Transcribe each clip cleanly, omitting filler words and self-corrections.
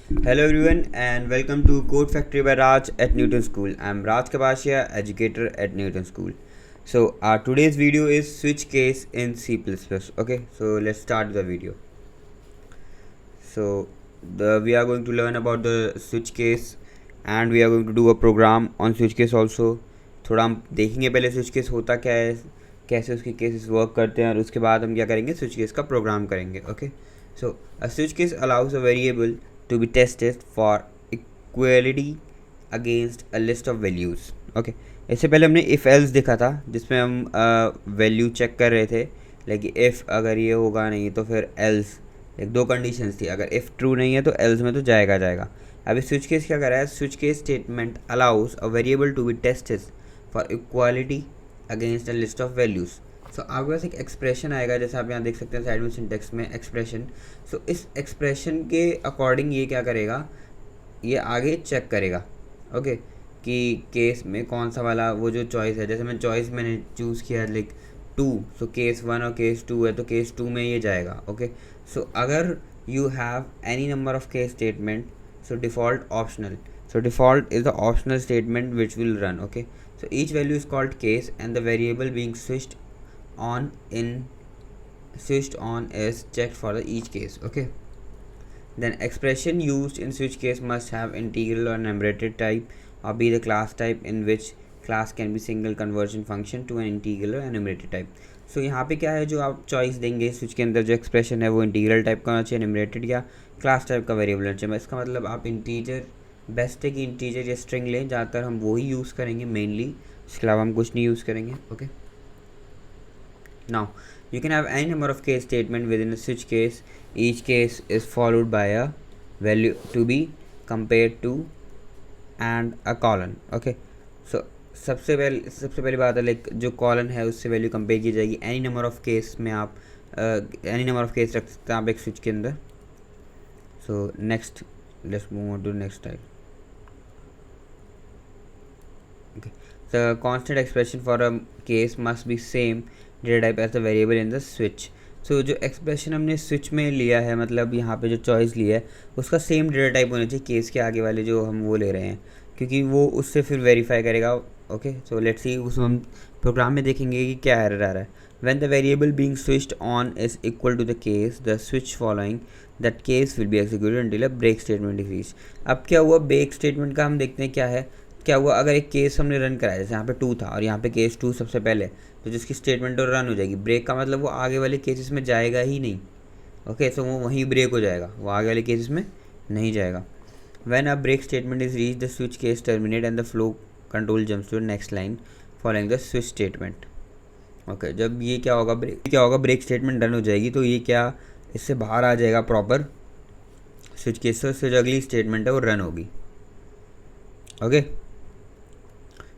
Hello everyone and welcome to Code Factory by Raj at Newton School. I'm Raj Kabashia, educator at Newton School. So our today's video is switch case in C++. Okay, so let's start the video. So we are going to learn about the switch case and we are going to do a program on switch case also. थोड़ा हम देखेंगे पहले switch case होता क्या है, कैसे उसके cases work करते हैं और उसके बाद हम क्या करेंगे, स्विच केस का प्रोग्राम करेंगे. Okay, so a switch case allows a variable to be tested for equality against a list of values. Okay, इससे पहले हमने इफ़ एल्स देखा था जिसमें हम वैल्यू चेक कर रहे थे. लाइक इफ़ अगर ये होगा नहीं तो फिर एल्स, एक दो कंडीशंस थी, अगर इफ़ ट्रू नहीं है तो एल्स में तो जाएगा. अभी स्विच केस क्या कर रहा है, switch case statement allows a variable to be tested for equality against a list of values. So आपके पास एक एक्सप्रेशन आएगा, जैसे आप यहाँ देख सकते हैं साइड में सिंटेक्स में एक्सप्रेशन. सो इस एक्सप्रेशन के अकॉर्डिंग ये क्या करेगा, ये आगे चेक करेगा. ओके, कि केस में कौन सा वाला वो जो चॉइस है, जैसे मैंने चूज़ किया like two, so case one और केस टू है तो केस टू में ये जाएगा. ओके, सो अगर you have any number of case statement, so default optional, so default is the optional statement which will run. Okay, so each value is called case and the variable being on switched on is checked for the each case. Okay, then expression used in switch case must have integral or numerated type or be the class type, in which class can be single conversion function to an integral or numerated type. सो यहाँ पे क्या है, जो आप choice देंगे switch के अंदर जो एक्सप्रेशन है वो इंटीग्रल टाइप का होना चाहिए, न्यूमरेटेड या क्लास टाइप का वेरिएबल होना चाहिए. इसका मतलब आप इंटीजर, बेस्ट है कि इंटीजर या स्ट्रिंग लें, ज़्यादातर हम वो ही यूज़ करेंगे मेनली, इसके अलावा हम कुछ नहीं यूज़ करेंगे. Okay, now you can have any number of case statement within a switch case. Each case is followed by a value to be compared to and a colon. Okay, so सबसे पहली बात है like जो colon है उससे value compare की जाएगी. Any number of case में आप एनी नंबर ऑफ केस रख सकते हैं आप एक स्विच के अंदर. So next, let's move on to next type. Okay, the constant expression for a case must be same data type as the variable in the switch. सो जो expression हमने switch में लिया है, मतलब यहाँ पे जो चॉइस लिया है उसका सेम डेटा टाइप होना चाहिए केस के आगे वाले जो हम वो ले रहे हैं, क्योंकि वो उससे फिर वेरीफाई करेगा. ओके, सो लेट्स सी, उसमें हम प्रोग्राम में देखेंगे कि क्या एरर आ रहा है. When the variable being switched on is equal to the case, the switch following that case will be executed until a break statement is reached. अब क्या हुआ, ब्रेक स्टेटमेंट का हम देखते हैं क्या है. क्या हुआ, अगर एक केस हमने रन कराया, जैसे यहाँ पे टू था और यहाँ पे केस टू सबसे पहले, तो जिसकी स्टेटमेंट और रन हो जाएगी. ब्रेक का मतलब वो आगे वाले केसेस में जाएगा ही नहीं. ओके, सो वो वहीं ब्रेक हो जाएगा, वो आगे वाले केसेस में नहीं जाएगा. When a break statement is reach, the switch case terminate and the flow control jumps to the next line following the switch statement. Okay, जब ये क्या होगा, ब्रेक स्टेटमेंट रन हो जाएगी तो ये क्या, इससे बाहर आ जाएगा प्रॉपर स्विच केस से, जो अगली स्टेटमेंट है वो रन होगी. Okay,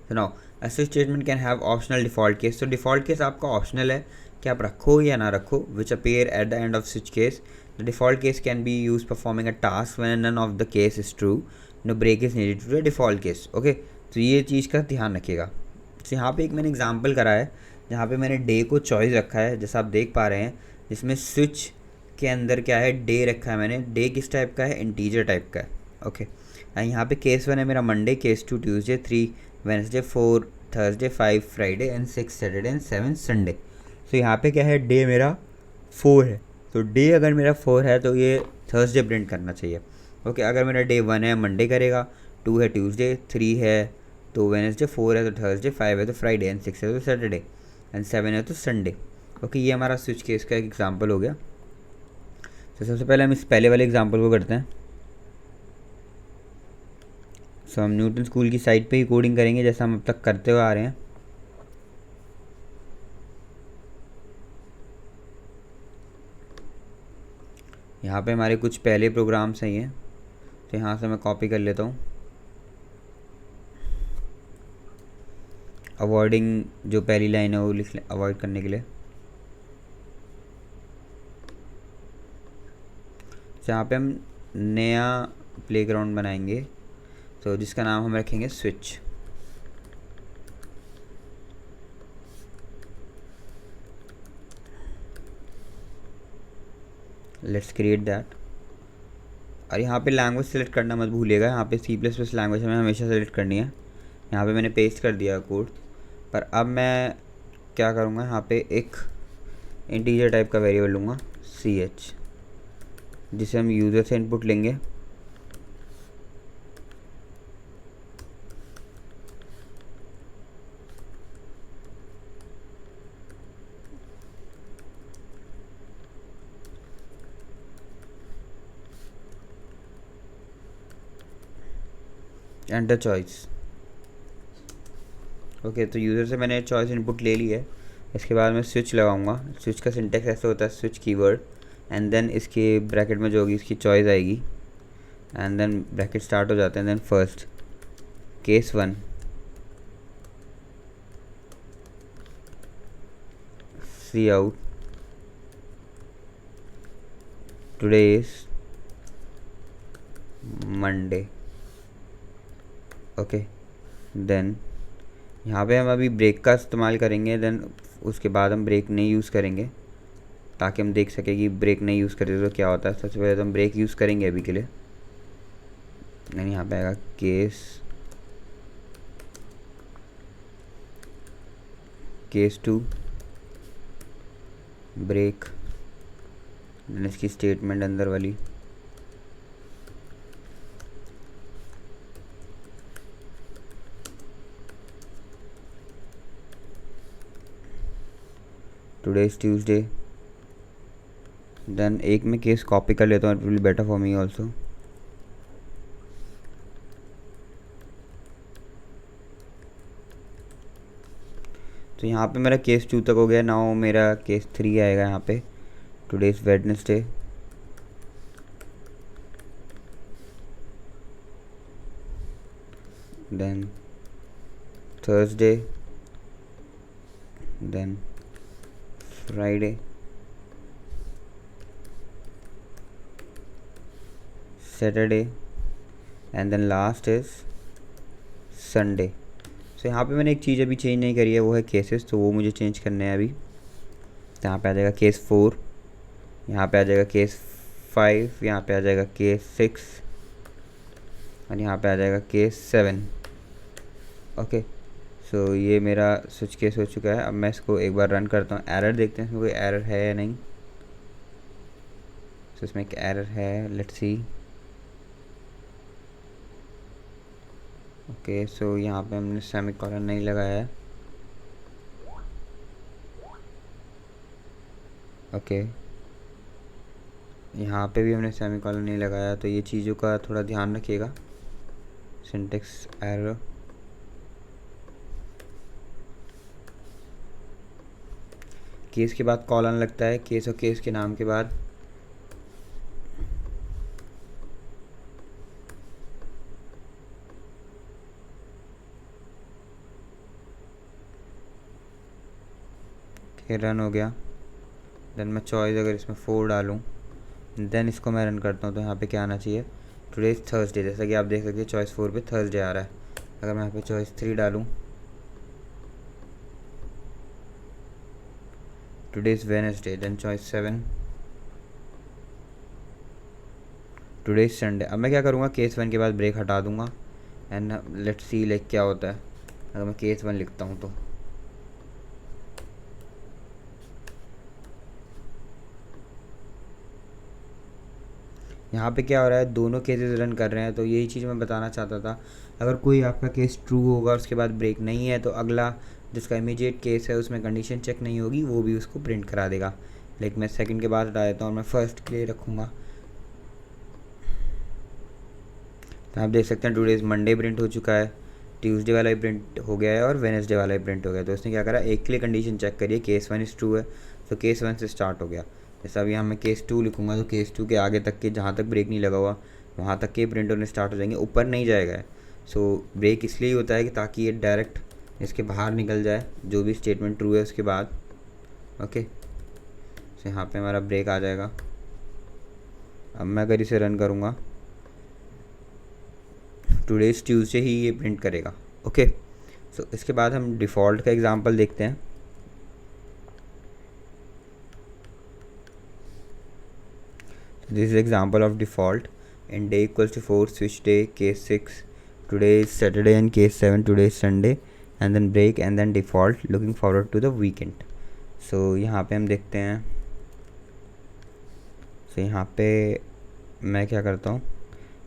so now a switch statement can have optional default case. तो default case आपका ऑप्शनल है कि आप रखो या ना रखो, which appear at the end of switch case. The default case can be used performing a task when none of the case is true. No break is needed to the default case. Okay, तो ये चीज़ का ध्यान रखिएगा. तो यहाँ पे एक मैंने एग्जांपल करा है जहाँ पे मैंने डे को चॉइस रखा है, जैसा आप देख पा रहे हैं, जिसमें स्विच के अंदर क्या है, डे रखा है मैंने. डे किस टाइप का है, इंटीजर टाइप का है. ओके, यहाँ पे केस वन है मेरा Monday, case two Tuesday, 3 Wednesday, 4 Thursday, 5 Friday and 6 Saturday and 7 Sunday. तो यहाँ पे क्या है, डे मेरा 4 है, तो डे अगर मेरा 4 है तो ये थर्सडे प्रिंट करना चाहिए. ओके, अगर मेरा डे 1 है मंडे करेगा, 2 है ट्यूसडे, 3 है तो वेडनेसडे, 4 है तो थर्सडे, 5 है तो फ्राइडे एंड 6 है तो सैटरडे एंड 7 है तो संडे. ओके, ये हमारा स्विच केस का एक एग्जाम्पल हो गया. तो सबसे पहले हम इस पहले वाले एग्जाम्पल को करते हैं. सो हम न्यूटन स्कूल की साइट पे ही कोडिंग करेंगे जैसा हम अब तक करते हुए आ रहे हैं. यहाँ पे हमारे कुछ पहले प्रोग्राम्स हैं, तो यहाँ से मैं कॉपी कर लेता हूँ. अवॉइडिंग जो पहली लाइन है वो लिख ले, अवॉइड करने के लिए. यहाँ पे हम नया प्लेग्राउंड बनाएंगे, तो जिसका नाम हम रखेंगे स्विच. Let's create that. और यहाँ पे लैंग्वेज सेलेक्ट करना मत भूलिएगा, यहाँ पे C++ लैंग्वेज हमें हमेशा सेलेक्ट करनी है। यहाँ पे मैंने पेस्ट कर दिया कोड। पर अब मैं क्या करूँगा, यहाँ पे एक इंटीजर टाइप का वेरिएबल लूँगा ch, जिसे हम यूज़र से इनपुट लेंगे। Enter choice. ओके, तो यूज़र से मैंने चॉइस इनपुट ले ली है। इसके बाद मैं स्विच लगाऊंगा। स्विच का सिंटेक्स ऐसे होता है, स्विच कीवर्ड एंड देन इसके ब्रैकेट में जो होगी इसकी चॉइस आएगी एंड देन ब्रैकेट स्टार्ट हो जाते हैं। Then first case 1 cout today is Monday. Okay, then यहाँ पे हम अभी ब्रेक का इस्तेमाल करेंगे। देन उसके बाद हम ब्रेक नहीं यूज़ करेंगे ताकि हम देख सकें कि ब्रेक नहीं यूज़ करते तो क्या होता है। सबसे पहले तो हम ब्रेक यूज़ करेंगे अभी के लिए। यानी यहाँ पे आएगा केस 2 ब्रेक, देन इसकी स्टेटमेंट अंदर वाली टुडे इज़ ट्यूसडे। देन एक में केस कॉपी कर लेता हूँ, it will be better for me also. तो यहाँ पे मेरा केस 2 तक हो गया। नाउ मेरा केस 3 आएगा यहाँ पे। Today is Wednesday, then Thursday, then Friday, Saturday and then last is Sunday. So यहाँ पे मैंने एक चीज़ अभी चेंज नहीं करी है, वो है केसेस, तो वो मुझे चेंज करने हैं अभी। तो यहाँ पे आ जाएगा केस 4, यहाँ पे आ जाएगा केस 5, यहाँ पे आ जाएगा केस 6 और यहाँ पे आ जाएगा केस 7। ओके, सो ये मेरा स्विच केस हो चुका है। अब मैं इसको एक बार रन करता हूँ, एरर देखते हैं इसमें कोई एरर है या नहीं। सो इसमें एक एरर है, लेट्स सी। ओके, सो यहाँ पे हमने सेमीकोलन नहीं लगाया है। ओके, यहाँ पे भी हमने सेमीकोलन नहीं लगाया, तो ये चीज़ों का थोड़ा ध्यान रखिएगा। सिंटेक्स एरर, केस के बाद कॉलन लगता है, केस और केस के नाम के बाद। रन हो गया। देन मैं चॉइस अगर इसमें 4 डालूँ, देन इसको मैं रन करता हूँ, तो यहाँ पे क्या आना चाहिए, टुडे इज़ थर्सडे। जैसा कि आप देख सकते हैं चॉइस 4 पे थर्सडे आ रहा है। अगर मैं यहाँ पे चॉइस 3 डालूँ, today is Wednesday, then choice 7, today is Sunday. अब मैं क्या करूँगा, केस 1 के बाद ब्रेक हटा दूँगा एंड लेट्स सी लाइक क्या होता है अगर मैं केस 1 लिखता हूँ। तो यहाँ पे क्या हो रहा है, दोनों केसेस रन कर रहे हैं। तो यही चीज़ मैं बताना चाहता था। अगर कोई आपका केस ट्रू होगा उसके बाद ब्रेक नहीं है, तो अगला जिसका इमीडिएट केस है उसमें कंडीशन चेक नहीं होगी, वो भी उसको प्रिंट करा देगा। लेकिन मैं सेकंड के बाद हटा देता हूँ और मैं फर्स्ट के लिए रखूँगा। तो आप देख सकते हैं टुडे इज़ मंडे प्रिंट हो चुका है, ट्यूसडे वाला भी प्रिंट हो गया है और वेडनेसडे वाला भी प्रिंट हो गया। तो उसने क्या करा, एक के लिए कंडीशन चेक करिए, केस 1 इज़ ट्रू है, तो केस 1 से स्टार्ट हो गया। जैसा अभी यहाँ मैं केस 2 लिखूँगा, तो केस 2 के आगे तक के जहाँ तक ब्रेक नहीं लगा हुआ वहाँ तक के प्रिंट होने स्टार्ट हो जाएंगे, ऊपर नहीं जाएगा। सो ब्रेक इसलिए होता है कि ताकि ये डायरेक्ट इसके बाहर निकल जाए जो भी स्टेटमेंट ट्रू है उसके बाद। ओके, सो यहाँ पे हमारा ब्रेक आ जाएगा। अब मैं अगर इसे रन करूँगा, टुडेज ट्यूसडे ही ये प्रिंट करेगा। ओके, सो इसके बाद हम डिफ़ॉल्ट का एग्जांपल देखते हैं। This is example of default. in day equals to 4 switch day case 6 today is Saturday and case 7 today is Sunday and then break and then default looking forward to the weekend. so यहाँ पे हम देखते हैं. यहाँ पे मैं क्या करता हूँ,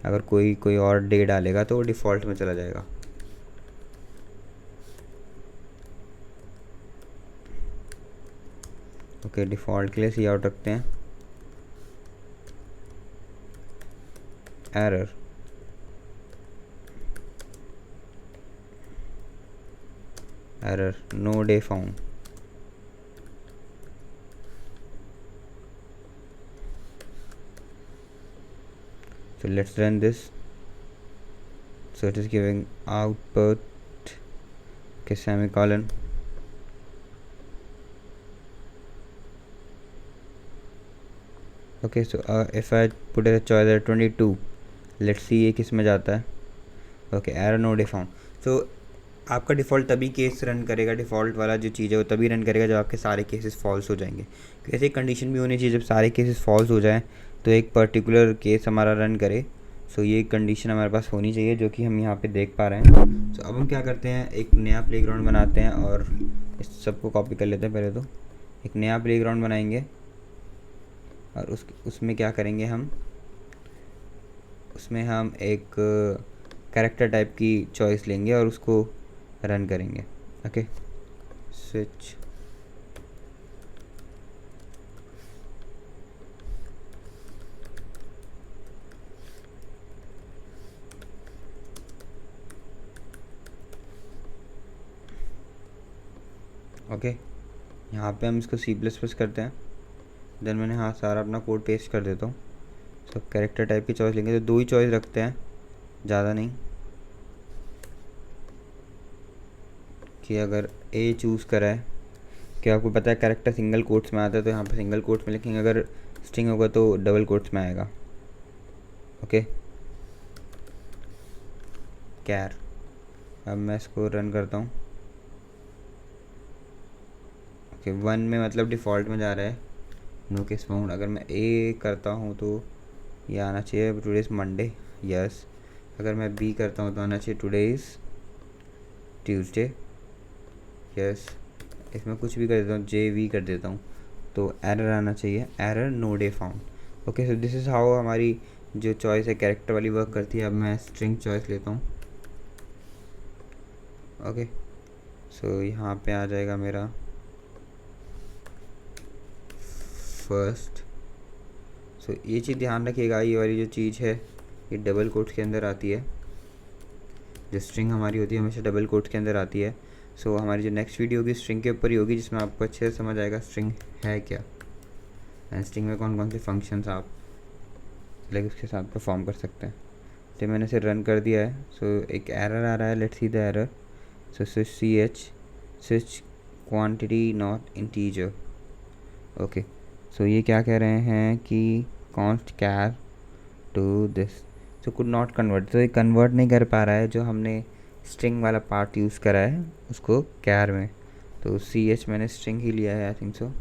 अगर कोई और डे डालेगा तो वो डिफ़ॉल्ट में चला जाएगा. ओके डिफ़ॉल्ट के लिए सी आउट रखते हैं. Error no day found. So let's run this. So it is giving output, okay, semicolon. Okay, so if I put a choice at 22, let's see ये किस में जाता है. Okay, error no day found. So आपका default तभी case run करेगा, default वाला जो चीज़ है वो तभी रन करेगा जब आपके सारे केसेस फॉल्स हो जाएंगे. ऐसे कंडीशन भी होनी चाहिए जब सारे केसेस फॉल्स हो जाएं तो एक पर्टिकुलर केस हमारा रन करे. सो ये कंडीशन हमारे पास होनी चाहिए जो कि हम यहाँ पे देख पा रहे हैं. सो अब हम क्या करते हैं, एक नया प्लेग्राउंड बनाते हैं और इस सबको कॉपी कर लेते हैं. पहले तो एक नया प्लेग्राउंड बनाएंगे और उसमें क्या करेंगे हम, उसमें हम एक कैरेक्टर टाइप की चॉइस लेंगे और उसको रन करेंगे. Okay switch okay. यहाँ पे हम इसको C++ करते हैं. देन मैंने हाँ सारा अपना कोड पेस्ट कर देता हूँ. सो कैरेक्टर टाइप की चॉइस लेंगे तो 2 ही चॉइस रखते हैं, ज़्यादा नहीं. कि अगर ए चूज़ करा है, क्या आपको पता है कैरेक्टर सिंगल कोट्स में आता है तो यहाँ पे सिंगल कोट्स में लिखेंगे, अगर स्ट्रिंग होगा तो डबल कोट्स में आएगा. ओके कैर. अब मैं इसको रन करता हूँ. ओके 1 में मतलब डिफ़ॉल्ट में जा रहा है, नो केस फाउंड. अगर मैं ए करता हूँ तो ये आना चाहिए टुडे इज़ मंडे. यस. अगर मैं बी करता हूँ तो आना चाहिए टुडे इज़ ट्यूसडे. यस. इसमें कुछ भी कर देता हूँ, JV कर देता हूँ तो एरर आना चाहिए, error no day found. Okay so this is how हमारी जो चॉइस है कैरेक्टर वाली वर्क करती है. अब मैं स्ट्रिंग चॉइस लेता हूँ. ओके सो यहाँ पे आ जाएगा मेरा फर्स्ट. सो ये चीज़ ध्यान रखिएगा, ये वाली जो चीज़ है ये डबल कोट्स के अंदर आती है. जो स्ट्रिंग हमारी होती है हमेशा डबल कोट्स के अंदर आती है. सो हमारी जो नेक्स्ट वीडियो होगी स्ट्रिंग के ऊपर ही होगी, जिसमें आपको अच्छे से समझ आएगा स्ट्रिंग है क्या एंड स्ट्रिंग में कौन कौन से फंक्शंस आप लाइक उसके साथ परफॉर्म कर सकते हैं. तो मैंने इसे रन कर दिया है. सो एक एरर आ रहा है, let's see the error. So switch quantity not integer. Okay so ये क्या कह रहे हैं कि const char to this. So could not convert, तो ये कन्वर्ट नहीं कर पा रहा है जो हमने स्ट्रिंग वाला पार्ट यूज़ करा है उसको कैर में. तो CH मैंने स्ट्रिंग ही लिया है आई थिंक सो.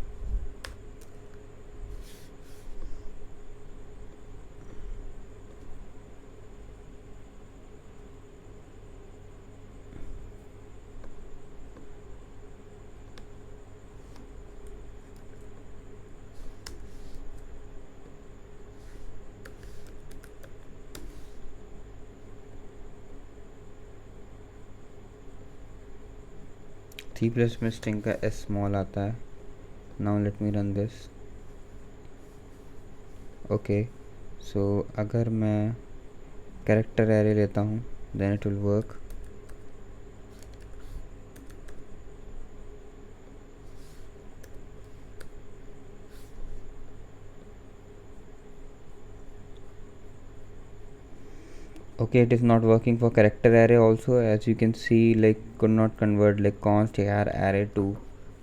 C++ में स्ट्रिंग का S स्मॉल आता है. Now let me run this. Okay so अगर मैं कैरेक्टर एरे लेता हूँ then it will work. Okay, it is not working for character array also, as you can see, like could not convert like const char array to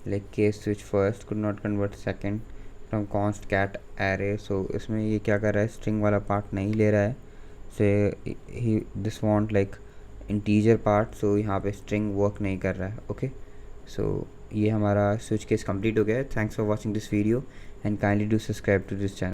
like case switch first, could not convert second from const cat array. So इसमें ये क्या कर रहा है, string वाला part नहीं ले रहा है. So he this want like integer part, so यहाँ पे string work नहीं कर रहा है. Okay, so ये हमारा switch case complete हो गया है. Thanks for watching this video and kindly do subscribe to this channel.